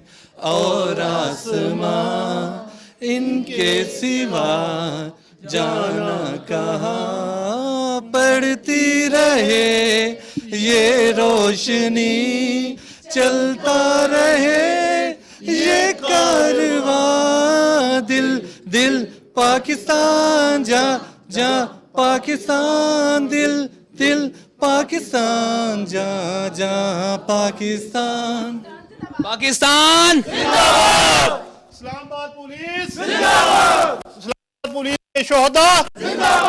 اور آسمان, ان کے سوا جانا کہاں. پڑتی رہے یہ روشنی, چلتا رہے یہ کارواں. دل دل پاکستان جاں جاں پاکستان, دل دل پاکستان جاں جاں پاکستان. پاکستان اسلام آباد پولیس زندہ باد. اسلام آباد پولیس کے شہداء زندہ باد.